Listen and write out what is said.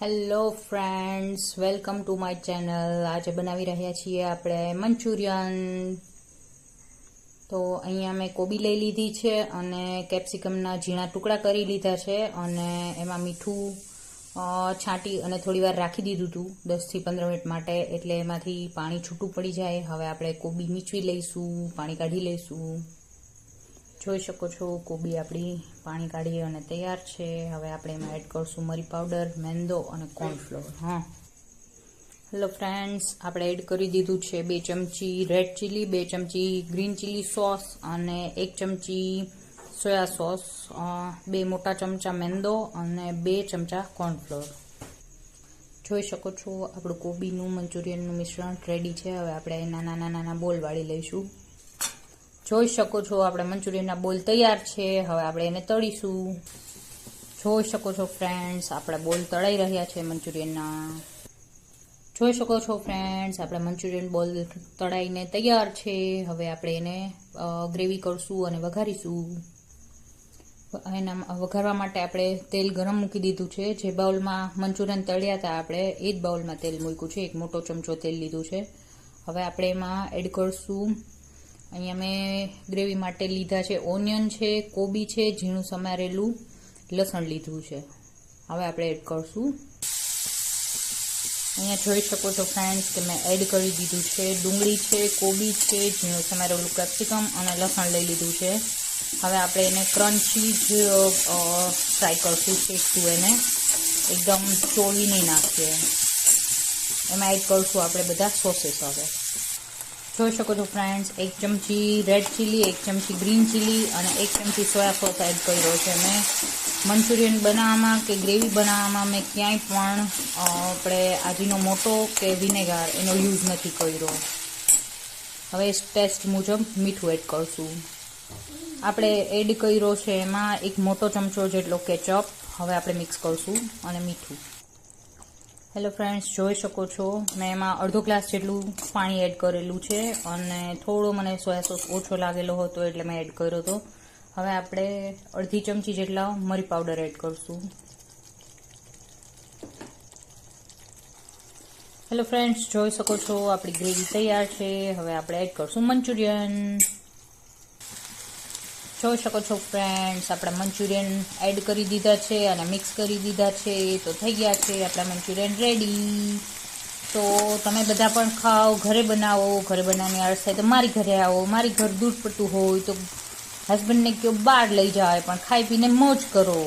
Hello friends, welcome to my channel. આજે બનાવી રહ્યા છીએ આપણે મંચુરિયન. તો અહીંયા મેં કોબી લઈ લીધી છે અને કેપ્સિકમના ઝીણા ટુકડા કરી લીધા છે અને એમાં મીઠું છાંટી અને થોડી વાર રાખી દીધું હતું 10 થી 15 મિનિટ માટે, એટલે એમાંથી પાણી છૂટું પડી જાય. હવે આપણે કોબી નીચવી લઈશું, પાણી કાઢી લઈશું. જોઈ શકો છો કોબી આપણી પાણી કાઢી અને તૈયાર છે. હવે આપણે એમાં એડ કરશું મરી પાવડર, મેંદો અને કોર્નફ્લોર. હેલો ફ્રેન્ડ્સ, આપણે એડ કરી દીધું છે 2 ચમચી રેડ ચીલી, 2 ચમચી ગ્રીન ચીલી સોસ અને 1 ચમચી સોયા સોસ, 2 મોટા ચમચા મેંદો અને 2 ચમચા કોર્નફ્લોર. જોઈ શકો છો આપણું કોબીનું મંચુરિયનનું મિશ્રણ રેડી છે. હવે આપણે નાના નાના બોલ વાળી લઈશું. જોઈ શકો છો આપણે મંચુરિયનના બોલ તૈયાર છે. હવે આપણે એને તળીશું. જોઈ શકો છો ફ્રેન્ડ્સ, આપણા બોલ તળાઈ રહ્યા છે મંચુરિયનના. જોઈ શકો છો ફ્રેન્ડ્સ, આપણા મંચુરિયન બોલ તળાઈને તૈયાર છે. હવે આપણે એને ગ્રેવી કરશું અને વઘારીશું. એના વઘારવા માટે આપણે તેલ ગરમ મૂકી દીધું છે. જે બાઉલમાં મંચુરિયન તળ્યા હતા આપણે એ જ બાઉલમાં તેલ મૂક્યું છે. 1 મોટો ચમચો તેલ લીધું છે. હવે આપણે એમાં એડ કરશું, અહીંયા મેં ગ્રેવી માટે લીધા છે ઓનિયન છે, કોબી છે, ઝીણું સમારેલું લસણ લીધું છે. હવે આપણે એડ કરશું. અહીંયા જોઈ શકો છો ફ્રેન્ડ્સ કે મેં એડ કરી દીધું છે ડુંગળી છે, કોબી છે, ઝીણું સમારેલું કેપ્સિકમ અને લસણ લઈ લીધું છે. હવે આપણે એને ક્રન્ચી જ ફ્રાય કરશું, શેકશું એને, એકદમ ચોળી નહીં નાખીએ. એમાં એડ કરશું આપણે બધા સોસીસ. હવે જોઈ શકો છો ફ્રેન્ડ્સ, 1 ચમચી રેડ ચીલી, 1 ચમચી ગ્રીન ચીલી અને 1 ચમચી સોયા સોસ એડ કર્યો છે. મેં મંચુરિયન બનાવવામાં કે ગ્રેવી બનાવવામાં મેં ક્યાંય પણ આપણે આજીનોમોટો કે વિનેગર એનો યુઝ નથી કર્યો. હવે ટેસ્ટ મુજબ મીઠું એડ કરશું. આપણે એડ કર્યો છે એમાં 1 મોટો ચમચો જેટલો કેચઅપ. હવે આપણે મિક્સ કરશું અને મીઠું. હેલો ફ્રેન્ડ્સ, જોઈ શકો છો મેં એમાં અડધો ગ્લાસ જેટલું પાણી એડ કરેલું છે અને થોડો મને સોયા સોસ ઓછો લાગેલો હતો એટલે મેં એડ કર્યો હતો. હવે આપણે અડધી ચમચી જેટલા મરી પાવડર એડ કરશું. હેલો ફ્રેન્ડ્સ, જોઈ શકો છો આપણી ગ્રેવી તૈયાર છે. હવે આપણે એડ કરશું મંચુરિયન. જોઈ શકો છો ફ્રેન્ડ્સ, આપણા મંચુરિયન એડ કરી દીધા છે અને મિક્સ કરી દીધા છે. તો થઈ ગયા છે આપણા મંચુરિયન રેડી. તો તમે બધા પણ ખાઓ, ઘરે બનાવો. ઘરે બનાવવાની આળસ થાય તો મારી ઘરે આવો. મારી ઘર દૂર પડતું હોય તો હસબન્ડને કહો બહાર લઈ જાય, પણ ખાઈ પીને મોજ કરો.